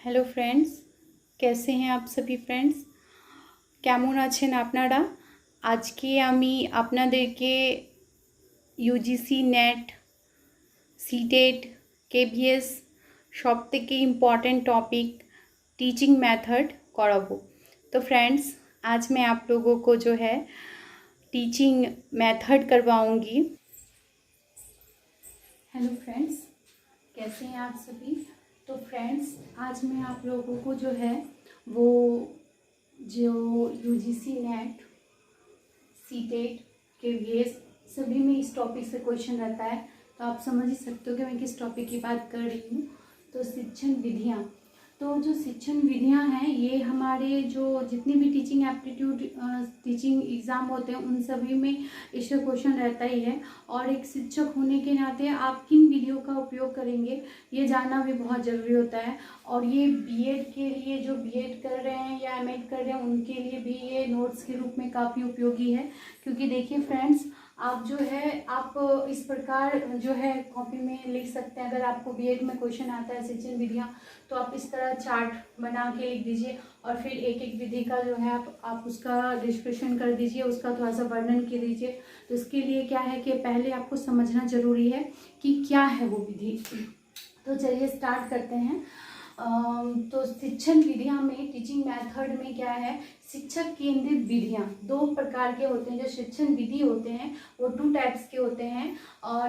Hello friends, कैसे हैं आप सभी फ्रेंड्स? কেমন আছেন আপনারা? আজকে আমি আপনাদেরকে ইউজিসি নেট, सीटेट, केवीएस सब থেকে इम्पॉर्टेंट टॉपिक टीचिंग मेथड कराबो। तो फ्रेंड्स, आज मैं आप लोगों को जो है टीचिंग मेथड करवाऊंगी। हेलो फ्रेंड्स, कैसे हैं आप सभी? तो फ्रेंड्स, आज मैं आप लोगों को जो है वो जो यूजीसी नेट, सीटेट, केवीएस सभी में इस टॉपिक से क्वेश्चन रहता है, तो आप समझ ही सकते हो कि मैं किस टॉपिक की बात कर रही हूँ। तो शिक्षण विधियाँ, तो जो शिक्षण विधियाँ हैं ये हमारे जो जितनी भी टीचिंग एप्टीट्यूड टीचिंग एग्ज़ाम होते हैं उन सभी में इसका क्वेश्चन रहता ही है। और एक शिक्षक होने के नाते आप किन विधियों का उपयोग करेंगे ये जानना भी बहुत ज़रूरी होता है। और ये बीएड के लिए, जो बीएड कर रहे हैं या एमएड कर रहे हैं, उनके लिए भी ये नोट्स के रूप में काफ़ी उपयोगी है। क्योंकि देखिए फ्रेंड्स, आप जो है आप इस प्रकार जो है कॉपी में लिख सकते हैं। अगर आपको बीएड में क्वेश्चन आता है शिक्षण विधियाँ, तो आप इस तरह चार्ट बना के लिख दीजिए और फिर एक एक विधि का जो है आप उसका डिस्क्रिप्शन कर दीजिए, उसका थोड़ा सा वर्णन कर दीजिए। तो इसके लिए क्या है कि पहले आपको समझना ज़रूरी है कि क्या है वो विधि। तो चलिए स्टार्ट करते हैं। तो शिक्षण विधियाँ में, टीचिंग मेथड में क्या है, शिक्षक केंद्रित विधियाँ दो प्रकार के होते हैं। जो शिक्षण विधि होते हैं वो 2 टाइप्स के होते हैं।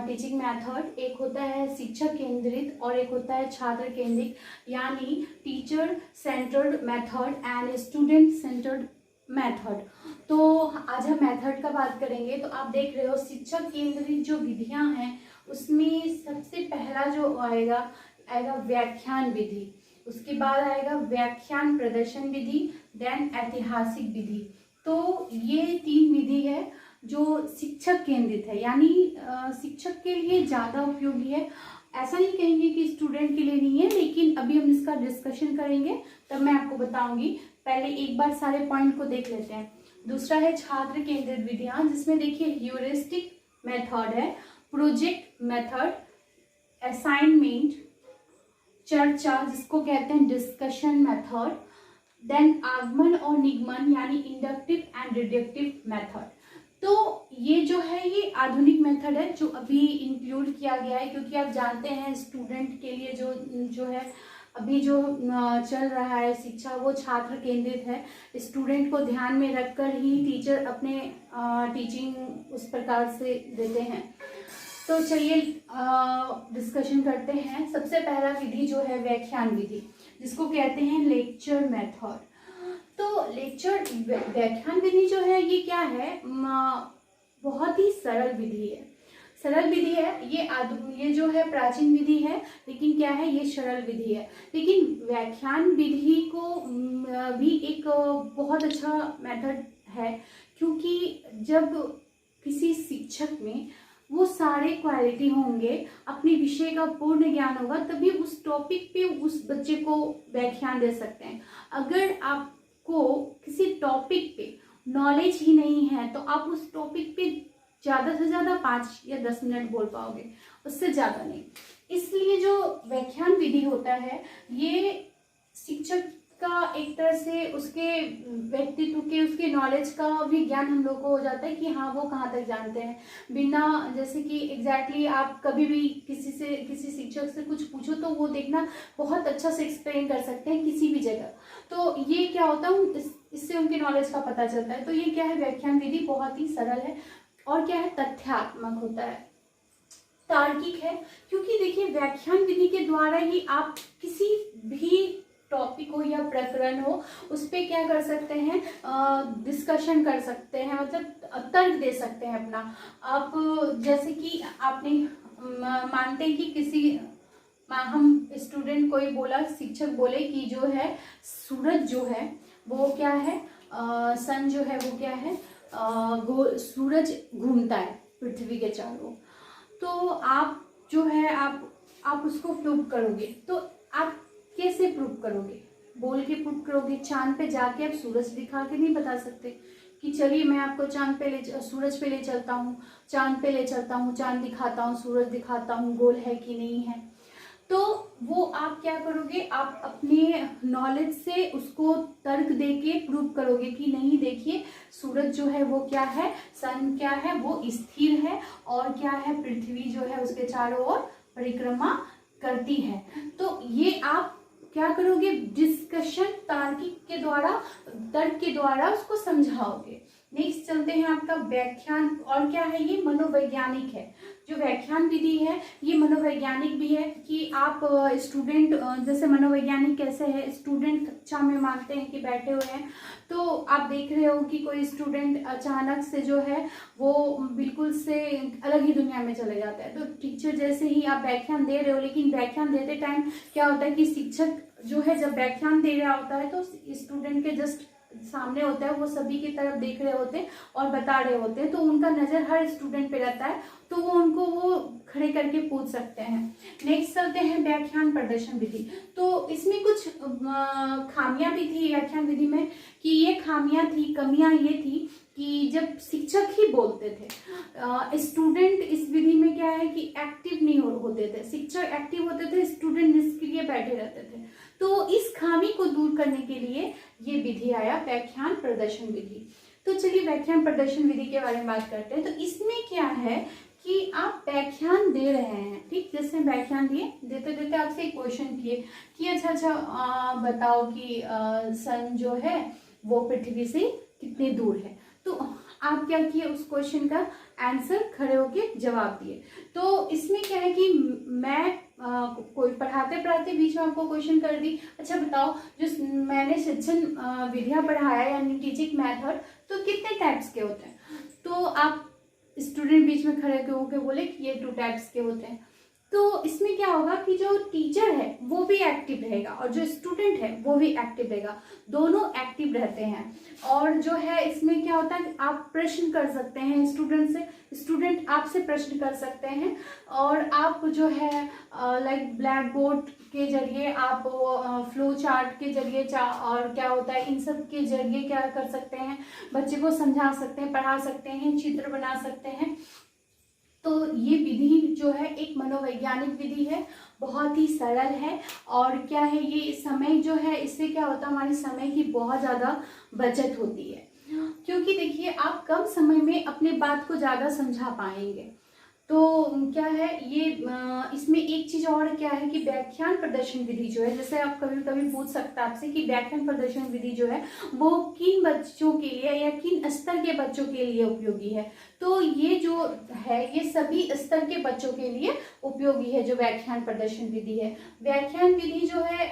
टीचिंग मेथड, एक होता है शिक्षक केंद्रित और एक होता है छात्र केंद्रित, यानी teacher centred method and student centred method. तो आज हम मेथड का बात करेंगे। तो आप देख रहे हो शिक्षक केंद्रित जो विधियाँ हैं उसमें सबसे पहला जो आएगा व्याख्यान विधि, उसके बाद आएगा व्याख्यान प्रदर्शन विधि, देन ऐतिहासिक विधि। तो ये 3 विधि है जो शिक्षक केंद्रित है, यानी शिक्षक के लिए ज़्यादा उपयोगी है। ऐसा नहीं कहेंगे कि स्टूडेंट के लिए नहीं है, लेकिन अभी हम इसका डिस्कशन करेंगे तब मैं आपको बताऊंगी। पहले एक बार सारे पॉइंट को देख लेते हैं। दूसरा है छात्र केंद्रित विधियाँ, जिसमें देखिए ह्यूरिस्टिक मेथड है, प्रोजेक्ट मेथड, असाइनमेंट, चर्चा जिसको कहते हैं डिस्कशन मेथड, देन आगमन और निगमन यानी इंडक्टिव एंड डिडक्टिव मेथड। तो ये जो है ये आधुनिक मेथड है जो अभी इंक्लूड किया गया है, क्योंकि आप जानते हैं स्टूडेंट के लिए जो है अभी जो चल रहा है शिक्षा वो छात्र केंद्रित है। स्टूडेंट को ध्यान में रखकर ही टीचर अपने टीचिंग उस प्रकार से देते हैं। तो चलिए डिस्कशन करते हैं। सबसे पहला विधि जो है व्याख्यान विधि, जिसको कहते हैं लेक्चर मेथड। तो व्याख्यान विधि जो है ये क्या है, बहुत ही सरल विधि है। सरल विधि है ये जो है प्राचीन विधि है, लेकिन क्या है ये सरल विधि है। लेकिन व्याख्यान विधि को भी एक बहुत अच्छा मेथड है, क्योंकि जब किसी शिक्षक में वो सारे क्वालिटी होंगे, अपने विषय का पूर्ण ज्ञान होगा, तभी उस टॉपिक पे उस बच्चे को व्याख्यान दे सकते हैं। अगर आपको किसी टॉपिक पे नॉलेज ही नहीं है तो आप उस टॉपिक पे ज़्यादा से ज़्यादा 5 या 10 मिनट बोल पाओगे, उससे ज़्यादा नहीं। इसलिए जो व्याख्यान विधि होता है ये शिक्षक का एक तरह से उसके व्यक्तित्व के, उसके नॉलेज का भी ज्ञान हम लोग को हो जाता है कि हाँ वो कहाँ तक जानते हैं। बिना जैसे कि एग्जैक्टली आप कभी भी किसी शिक्षक से कुछ पूछो तो वो देखना बहुत अच्छा से एक्सप्लेन कर सकते हैं किसी भी जगह। तो ये क्या होता है, इससे उनके नॉलेज का पता चलता है। तो ये क्या है, व्याख्यान विधि बहुत ही सरल है और क्या है, तथ्यात्मक होता है, तार्किक है। क्योंकि देखिए व्याख्यान विधि के द्वारा ही आप किसी भी टॉपिक हो या प्रकरण हो उस पर क्या कर सकते हैं, डिस्कशन कर सकते हैं, मतलब तर्क दे सकते हैं अपना। आप जैसे कि आपने मानते हैं कि हम स्टूडेंट कोई बोला, शिक्षक बोले कि जो है सूरज जो है वो क्या है, सन जो है वो क्या है, सूरज घूमता है पृथ्वी के चारों। तो आप जो है आप उसको प्रूव करोगे, तो आप कैसे प्रूव करोगे, बोल के प्रूव करोगे। चांद पे जाके आप सूरज दिखा के नहीं बता सकते कि चलिए मैं आपको सूरज पे ले चलता हूँ, चांद पे ले चलता हूँ, चांद दिखाता हूँ, सूरज दिखाता हूँ, गोल है कि नहीं है। तो वो आप क्या करोगे, आप अपने नॉलेज से उसको तर्क देके प्रूव करोगे कि नहीं देखिए सूरज जो है वो क्या है, सन क्या है वो स्थिर है, और क्या है पृथ्वी जो है उसके चारों ओर परिक्रमा करती है। तो ये आप क्या करोगे, डिस्कशन तार्किक के द्वारा, तर्क के द्वारा उसको समझाओगे। नेक्स्ट चलते हैं आपका व्याख्यान, और क्या है ये मनोवैज्ञानिक है। जो व्याख्यान विधि है ये मनोवैज्ञानिक भी है कि आप स्टूडेंट, जैसे मनोवैज्ञानिक कैसे है, स्टूडेंट कक्षा में मानते हैं कि बैठे हुए हैं, तो आप देख रहे हो कि कोई स्टूडेंट अचानक से जो है वो बिल्कुल से अलग ही दुनिया में चले जाता है। तो टीचर जैसे ही आप व्याख्यान दे रहे हो, लेकिन व्याख्यान देते टाइम क्या होता है कि शिक्षक जो है जब व्याख्यान दे रहा होता है तो स्टूडेंट के जस्ट सामने होता है, वो सभी की तरफ देख रहे होते हैं और बता रहे होते हैं, तो उनका नज़र हर स्टूडेंट पे रहता है, तो वो उनको वो खड़े करके पूछ सकते हैं। नेक्स्ट चलते हैं व्याख्यान प्रदर्शन विधि। तो इसमें कुछ खामियां भी थी व्याख्यान विधि में, कि ये खामियां थी, कमियां ये थी कि जब शिक्षक ही बोलते थे, स्टूडेंट इस विधि में क्या है कि एक्टिव नहीं होते थे, शिक्षक एक्टिव होते थे, स्टूडेंट निष्क्रिय बैठे रहते थे। तो इस खामी को दूर करने के लिए ये विधि आया, व्याख्यान प्रदर्शन विधि। तो चलिए व्याख्यान प्रदर्शन विधि के बारे में बात करते हैं। तो इसमें क्या है कि आप व्याख्यान दे रहे हैं, ठीक, जैसे व्याख्यान दिए, देते देते आपसे एक क्वेश्चन किए कि अच्छा बताओ कि सन जो है वो पृथ्वी से कितने दूर है। तो आप क्या किए, उस क्वेश्चन का आंसर खड़े होके जवाब दिए। तो इसमें क्या है कि मैं कोई पढ़ाते पढ़ाते बीच में आपको क्वेश्चन कर दी, अच्छा बताओ जो मैंने शिक्षण विधियां पढ़ाया यानी टीचिंग मेथड, तो कितने टाइप्स के होते हैं। तो आप स्टूडेंट बीच में खड़े होकर बोले कि ये 2 टाइप्स के होते हैं। तो इसमें क्या होगा कि जो टीचर है वो भी एक्टिव रहेगा और जो स्टूडेंट है वो भी एक्टिव रहेगा, दोनों एक्टिव रहते हैं। और जो है इसमें क्या होता है कि आप प्रश्न कर सकते हैं स्टूडेंट से, स्टूडेंट आपसे प्रश्न कर सकते हैं, और आप जो है लाइक ब्लैक बोर्ड के जरिए, आप फ्लो चार्ट के जरिए और क्या होता है इन सब के जरिए क्या कर सकते हैं, बच्चे को समझा सकते हैं, पढ़ा सकते हैं, चित्र बना सकते हैं। तो ये विधि जो है एक मनोवैज्ञानिक विधि है, बहुत ही सरल है, और क्या है ये समय जो है इससे क्या होता है हमारे समय की बहुत ज़्यादा बचत होती है, क्योंकि देखिए आप कम समय में अपने बात को ज़्यादा समझा पाएंगे। तो क्या है ये इसमें एक चीज़ और क्या है कि व्याख्यान प्रदर्शन विधि जो है, जैसे आप कभी कभी पूछ सकते हैं आपसे कि व्याख्यान प्रदर्शन विधि जो है वो किन बच्चों के लिए या किन स्तर के बच्चों के लिए उपयोगी है। तो ये जो है ये सभी स्तर के बच्चों के लिए उपयोगी है, जो व्याख्यान प्रदर्शन विधि है। व्याख्यान विधि जो है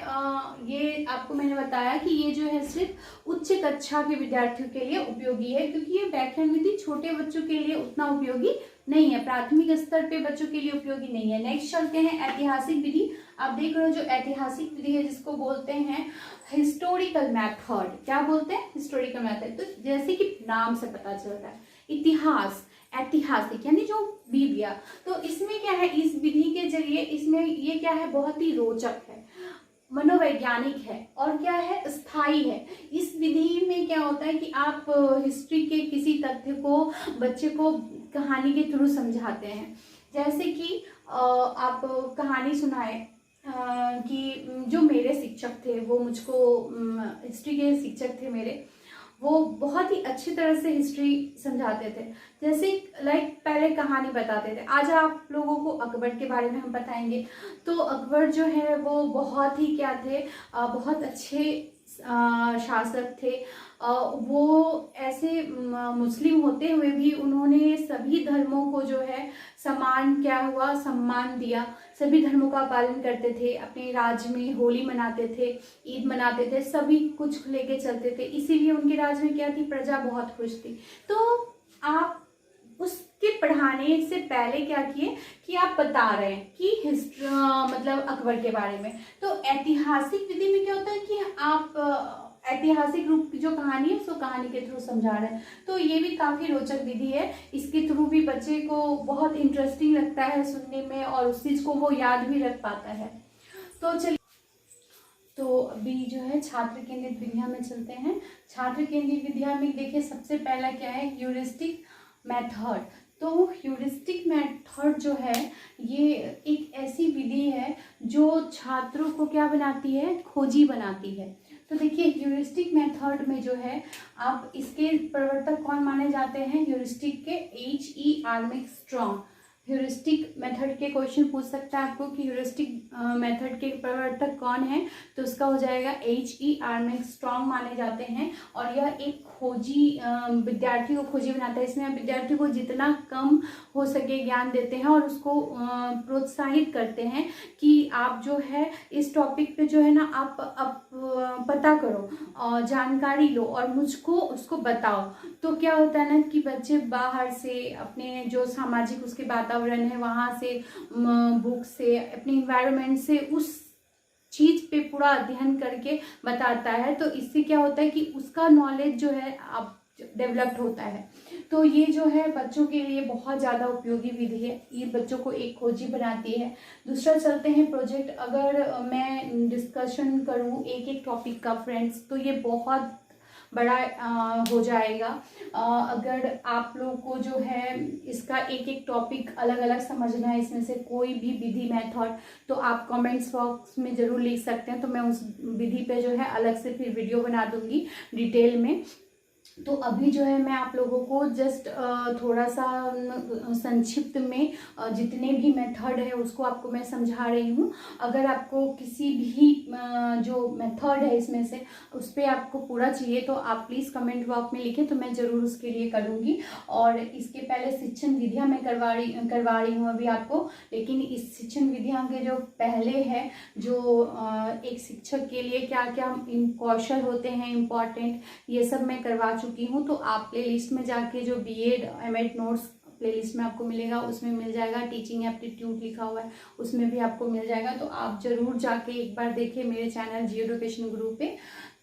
ये आपको मैंने बताया कि ये जो है सिर्फ उच्च कक्षा के विद्यार्थियों के लिए उपयोगी है, क्योंकि ये व्याख्यान विधि छोटे बच्चों के लिए उतना उपयोगी नहीं है, प्राथमिक स्तर पे बच्चों के लिए उपयोगी नहीं है। नेक्स्ट चलते हैं ऐतिहासिक विधि। आप देख रहे हो जो ऐतिहासिक विधि है जिसको बोलते हैं हिस्टोरिकल मेथड। क्या बोलते हैं? Historical method. तो जैसे कि नाम से पता चलता है इतिहास, ऐतिहासिक यानी जो बीत गया। तो इसमें क्या है, इस विधि के जरिए इसमें ये क्या है बहुत ही रोचक है, मनोवैज्ञानिक है, और क्या है स्थायी है। इस विधि में क्या होता है कि आप हिस्ट्री के किसी तथ्य को बच्चे को कहानी के थ्रू समझाते हैं। जैसे कि आप कहानी सुनाए कि जो मेरे शिक्षक थे वो मुझको हिस्ट्री के शिक्षक थे मेरे, वो बहुत ही अच्छी तरह से हिस्ट्री समझाते थे। जैसे लाइक पहले कहानी बताते थे, आज आप लोगों को अकबर के बारे में हम बताएंगे। तो अकबर जो है वो बहुत ही क्या थे, बहुत अच्छे शासक थे। वो ऐसे मुस्लिम होते हुए भी उन्होंने सभी धर्मों को जो है समान क्या हुआ, सम्मान दिया। सभी धर्मों का पालन करते थे, अपने राज्य में होली मनाते थे, ईद मनाते थे, सभी कुछ लेके चलते थे। इसीलिए उनके राज्य में क्या थी, प्रजा बहुत खुश थी। तो आप उसके पढ़ाने से पहले क्या किए कि आप बता रहे हैं कि हिस्ट्री मतलब अकबर के बारे में। तो ऐतिहासिक विधि में क्या होता है कि आप ऐतिहासिक रूप की जो कहानी है उसको कहानी के थ्रू समझा रहे हैं। तो ये भी काफ़ी रोचक विधि है, इसके थ्रू भी बच्चे को बहुत इंटरेस्टिंग लगता है सुनने में, और उस चीज़ को वो याद भी रख पाता है। तो चलिए, तो अभी जो है छात्र केंद्रित विधियां में चलते हैं। छात्र केंद्रित विधियां में देखिए सबसे पहला क्या है, ह्यूरिस्टिक मेथड। तो ह्यूरिस्टिक मेथड जो है ये एक ऐसी विधि है जो छात्रों को क्या बनाती है, खोजी बनाती है। तो देखिए ह्यूरिस्टिक मेथड में जो है आप इसके प्रवर्तक कौन माने जाते हैं, ह्यूरिस्टिक के H.E. आर्मस्ट्रॉन्ग। ह्यूरिस्टिक मेथड के क्वेश्चन पूछ सकता है आपको कि ह्यूरिस्टिक मेथड के प्रवर्तक कौन है, तो उसका हो जाएगा H.E. आर्मस्ट्रॉन्ग माने जाते हैं। और यह एक खोजी विद्यार्थी को खोजी बनाता है। इसमें विद्यार्थी को जितना कम हो सके ज्ञान देते हैं और उसको प्रोत्साहित करते हैं कि आप जो है इस टॉपिक पे जो है ना आप पता करो और जानकारी लो और मुझको उसको बताओ। तो क्या होता है ना कि बच्चे बाहर से अपने जो सामाजिक उसके वातावरण है वहाँ से, बुक से, अपने इन्वायरमेंट से उस चीज़ पे पूरा अध्ययन करके बताता है। तो इससे क्या होता है कि उसका नॉलेज जो है अब डेवलप्ड होता है। तो ये जो है बच्चों के लिए बहुत ज़्यादा उपयोगी विधि है, ये बच्चों को एक खोजी बनाती है। दूसरा चलते हैं प्रोजेक्ट। अगर मैं डिस्कशन करूँ एक एक टॉपिक का फ्रेंड्स, तो ये बहुत बड़ा हो जाएगा। अगर आप लोग को जो है इसका एक एक टॉपिक अलग अलग समझना है, इसमें से कोई भी विधि मेथड, तो आप कमेंट्स बॉक्स में ज़रूर लिख सकते हैं। तो मैं उस विधि पे जो है अलग से फिर वीडियो बना दूंगी डिटेल में। तो अभी जो है मैं आप लोगों को जस्ट थोड़ा सा संक्षिप्त में जितने भी मेथड है उसको आपको मैं समझा रही हूँ। अगर आपको किसी भी जो मेथड है इसमें से उस पर आपको पूरा चाहिए तो आप प्लीज़ कमेंट बॉक्स में लिखें, तो मैं ज़रूर उसके लिए करूँगी। और इसके पहले शिक्षण विधियाँ मैं करवा रही हूँ अभी आपको। लेकिन इस शिक्षण विधियाँ के जो पहले है, जो एक शिक्षक के लिए क्या क्या कौशल होते हैं इम्पॉर्टेंट, ये सब मैं करवा चुकी हूँ। तो आप प्लेलिस्ट में जाके जो BEd M.Ed नोट्स प्लेलिस्ट में आपको मिलेगा उसमें मिल जाएगा। टीचिंग एप्टीट्यूड लिखा हुआ है उसमें भी आपको मिल जाएगा। तो आप ज़रूर जाके एक बार देखिए मेरे चैनल जियो एडुकेशन गुरु पे।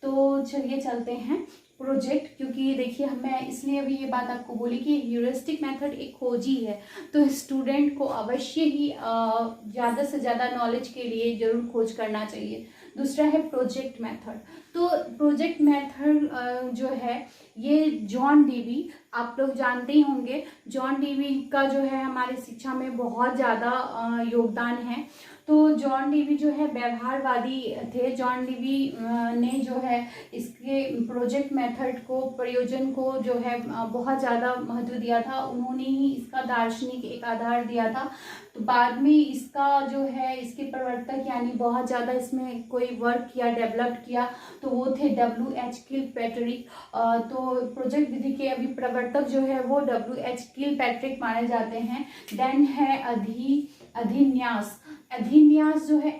तो चलिए चलते हैं प्रोजेक्ट, क्योंकि देखिए मैं इसलिए अभी ये बात आपको बोली कि ह्यूरिस्टिक मेथड एक खोजी है, तो स्टूडेंट को अवश्य ही ज़्यादा से ज़्यादा नॉलेज के लिए ज़रूर खोज करना चाहिए। दूसरा है प्रोजेक्ट मेथड। तो प्रोजेक्ट मेथड जो है ये जॉन डीवी, आप लोग जानते ही होंगे। जॉन डीवी का जो है हमारी शिक्षा में बहुत ज़्यादा योगदान है। तो जॉन डीवी जो है व्यवहारवादी थे। जॉन डीवी ने जो है इसके प्रोजेक्ट मेथड को, प्रयोजन को जो है बहुत ज़्यादा महत्व दिया था। उन्होंने ही इसका दार्शनिक एक आधार दिया था। तो बाद में इसका जो है इसके प्रवर्तक यानी बहुत ज़्यादा इसमें कोई वर्क किया, डेवलप किया, तो वो थे W.H. किलपैट्रिक। तो प्रोजेक्ट विधि के अभी प्रवर्तक जो है वो W.H. किलपैट्रिक माने जाते हैं। देन है अधिन्यास। अधिन्यास जो है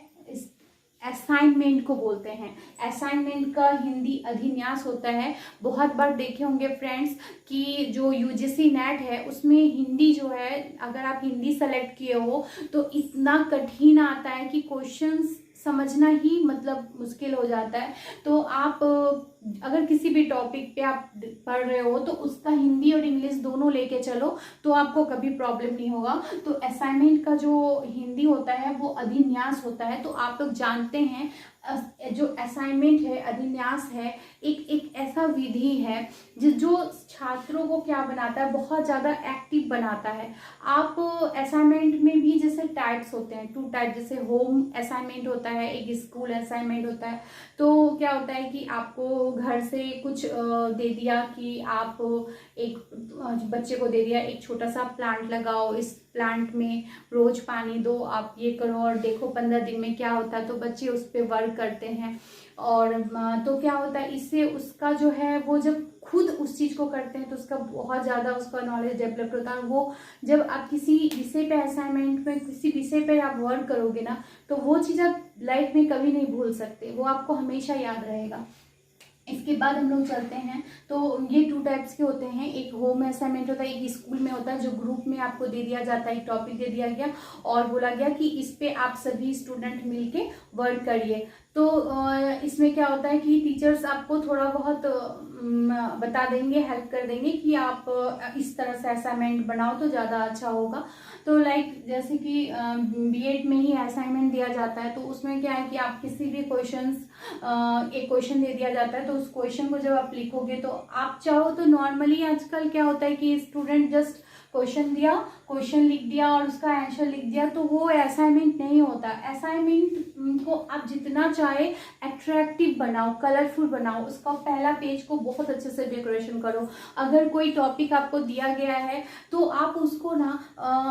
असाइनमेंट को बोलते हैं। असाइनमेंट का हिंदी अधिन्यास होता है। बहुत बार देखे होंगे फ्रेंड्स कि जो UGC नेट है उसमें हिंदी जो है, अगर आप हिंदी सेलेक्ट किए हो तो इतना कठिन आता है कि क्वेश्चंस समझना ही मतलब मुश्किल हो जाता है। तो आप अगर किसी भी टॉपिक पे आप पढ़ रहे हो तो उसका हिंदी और इंग्लिश दोनों लेके चलो, तो आपको कभी प्रॉब्लम नहीं होगा। तो असाइनमेंट का जो हिंदी होता है वो अधिन्यास होता है। तो आप लोग जानते हैं जो असाइनमेंट है, अधिन्यास है, एक ऐसा विधि है जो छात्रों को क्या बनाता है, बहुत ज़्यादा एक्टिव बनाता है। आप असाइनमेंट में भी जैसे टाइप्स होते हैं, 2 टाइप, जैसे होम असाइनमेंट होता है, एक स्कूल असाइनमेंट होता है। तो क्या होता है कि आपको घर से कुछ दे दिया कि आप एक बच्चे को दे दिया एक छोटा सा प्लांट लगाओ, इस प्लांट में रोज पानी दो, आप ये करो और देखो 15 दिन में क्या होता है। तो बच्चे उस पर वर्क करते हैं। और तो क्या होता है इससे उसका जो है वो जब खुद उस चीज़ को करते हैं तो उसका बहुत ज़्यादा उसका नॉलेज डेवलप होता है। वो जब आप किसी विषय पे असाइनमेंट में किसी विषय पे आप वर्क करोगे ना, तो वो चीज़ आप लाइफ में कभी नहीं भूल सकते, वो आपको हमेशा याद रहेगा। इसके बाद हम लोग चलते हैं। तो ये 2 टाइप्स के होते हैं, एक होम असाइनमेंट होता है, एक स्कूल में होता है, जो ग्रुप में आपको दे दिया जाता है, एक टॉपिक दे दिया गया और बोला गया कि इस पे आप सभी स्टूडेंट मिलके वर्क करिए। तो इसमें क्या होता है कि टीचर्स आपको थोड़ा बहुत बता देंगे, हेल्प कर देंगे कि आप इस तरह से असाइनमेंट बनाओ तो ज़्यादा अच्छा होगा। तो लाइक जैसे कि BEd में ही असाइनमेंट दिया जाता है, तो उसमें क्या है कि आप किसी भी एक क्वेश्चन दे दिया जाता है, तो उस क्वेश्चन को जब आप लिखोगे तो आप चाहो तो नॉर्मली आजकल क्या होता है कि स्टूडेंट जस्ट क्वेश्चन दिया, क्वेश्चन लिख दिया और उसका आंसर लिख दिया, तो वो असाइनमेंट नहीं होता। असाइनमेंट को आप जितना चाहे अट्रैक्टिव बनाओ, कलरफुल बनाओ, उसका पहला पेज को बहुत अच्छे से डेकोरेशन करो। अगर कोई टॉपिक आपको दिया गया है तो आप उसको ना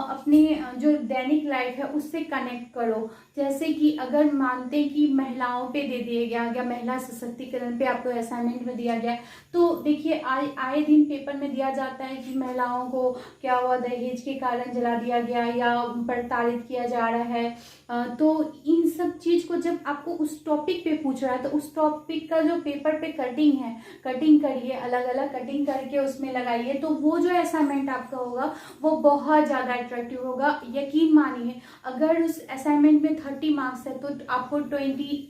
अपने जो दैनिक लाइफ है उससे कनेक्ट करो। जैसे कि अगर मानते हैं कि महिलाओं पे दे दिया गया, महिला सशक्तिकरण पे आपको असाइनमेंट में दिया गया, तो देखिए आए दिन पेपर में दिया जाता है कि महिलाओं को क्या हुआ, दहेज के कारण जला दिया गया या प्रताड़ित किया जा रहा है। तो इन सब चीज को जब आपको उस टॉपिक पे पूछ रहा है तो उस टॉपिक का जो पेपर पे कटिंग है, कटिंग करिए, अलग अलग कटिंग करके उसमें लगाइए, तो वो जो असाइनमेंट आपका होगा वो बहुत ज़्यादा अट्रैक्टिव होगा। यकीन मानिए, अगर उस असाइनमेंट में 30 मार्क्स है तो आपको 29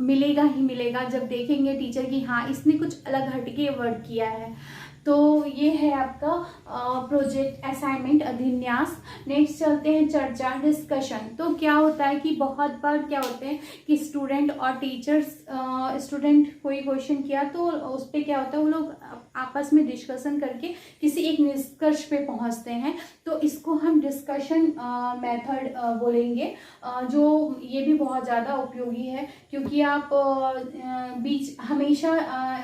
मिलेगा ही मिलेगा, जब देखेंगे टीचर की हाँ इसने कुछ अलग हटके वर्क किया है। तो ये है आपका प्रोजेक्ट असाइनमेंट अधिन्यास। नेक्स्ट चलते हैं चर्चा, डिस्कशन। तो क्या होता है कि बहुत बार क्या होते हैं कि स्टूडेंट और टीचर्स, स्टूडेंट कोई क्वेश्चन किया तो उस पर क्या होता है, वो लोग आपस में डिस्कशन करके किसी एक निष्कर्ष पे पहुंचते हैं। तो इसको हम डिस्कशन मेथड बोलेंगे, जो ये भी बहुत ज़्यादा उपयोगी है, क्योंकि आप हमेशा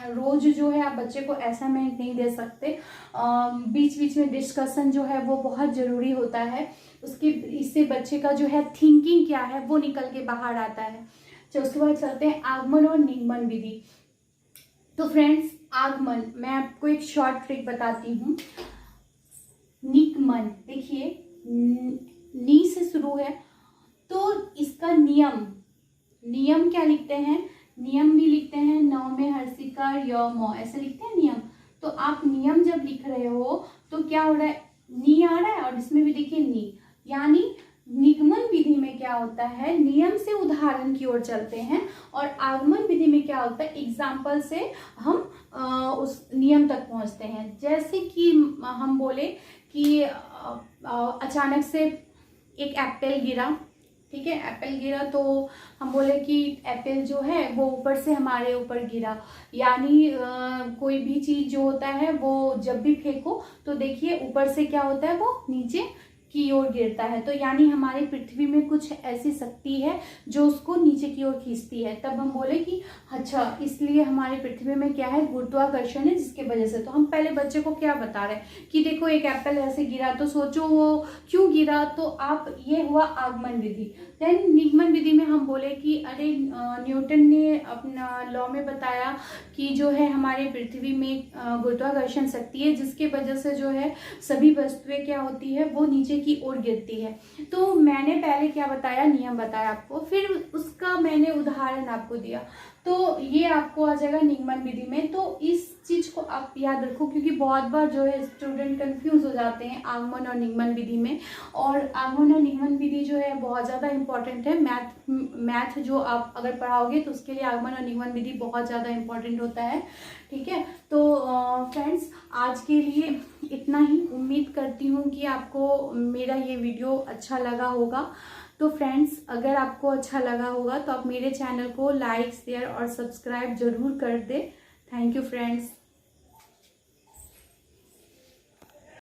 रोज जो है आप बच्चे को असाइनमेंट नहीं दे सकते। बीच बीच में डिस्कशन जो है वो बहुत ज़रूरी होता है। इससे बच्चे का जो है थिंकिंग क्या है वो निकल के बाहर आता है। तो उसके बाद चलते हैं आगमन और निगमन विधि। तो फ्रेंड्स, आगमन मैं आपको एक शॉर्ट ट्रिक बताती हूँ। निगमन देखिए, नी से शुरू है तो इसका नियम क्या लिखते हैं, नियम भी लिखते हैं, नौ में हर्षिकार य मौ ऐसे लिखते हैं नियम। तो आप नियम जब लिख रहे हो तो क्या हो रहा है, नी आ रहा है और इसमें भी देखिए नी, यानी निगमन विधि में क्या होता है, नियम से उदाहरण की ओर चलते हैं, और आगमन विधि में क्या होता है, एग्जाम्पल से हम उस नियम तक पहुंचते हैं। जैसे कि हम बोले कि अचानक से एक एप्पल गिरा, ठीक है, एप्पल गिरा तो हम बोले कि एप्पल जो है वो ऊपर से हमारे ऊपर गिरा, यानी कोई भी चीज़ जो होता है वो जब भी फेंको तो देखिए ऊपर से क्या होता है, वो नीचे की ओर गिरता है। तो यानी हमारी पृथ्वी में कुछ ऐसी शक्ति है जो उसको नीचे की ओर खींचती है। तब हम बोले कि अच्छा, इसलिए हमारी पृथ्वी में क्या है, गुरुत्वाकर्षण है, जिसके वजह से। तो हम पहले बच्चे को क्या बता रहे हैं कि देखो एक एप्पल ऐसे गिरा तो सोचो वो क्यों गिरा, तो आप ये हुआ आगमन विधि। देन निगमन विधि में हम बोले कि अरे न्यूटन ने अपना लॉ में बताया कि जो है हमारे पृथ्वी में गुरुत्वाकर्षण शक्ति है, जिसके वजह से जो है सभी वस्तुएं क्या होती है, वो नीचे की ओर गिरती है। तो मैंने पहले क्या बताया, नियम बताया आपको, फिर उसका मैंने उदाहरण आपको दिया, तो ये आपको आ जाएगा निगमन विधि में। तो इस चीज को आप याद रखो, क्योंकि बहुत बार जो है स्टूडेंट कंफ्यूज हो जाते हैं आगमन और निगमन विधि में। और आगमन और निगमन विधि जो है बहुत ज़्यादा इंपॉर्टेंट है। मैथ जो आप अगर पढ़ाओगे तो उसके लिए आगमन और निगमन विधि बहुत ज़्यादा इंपॉर्टेंट होता है, ठीक है। तो फ्रेंड्स, आज के लिए इतना ही। उम्मीद करती हूँ कि आपको मेरा ये वीडियो अच्छा लगा होगा। तो फ्रेंड्स, अगर आपको अच्छा लगा होगा तो आप मेरे चैनल को लाइक, शेयर और सब्सक्राइब जरूर कर दें। Thank you friends.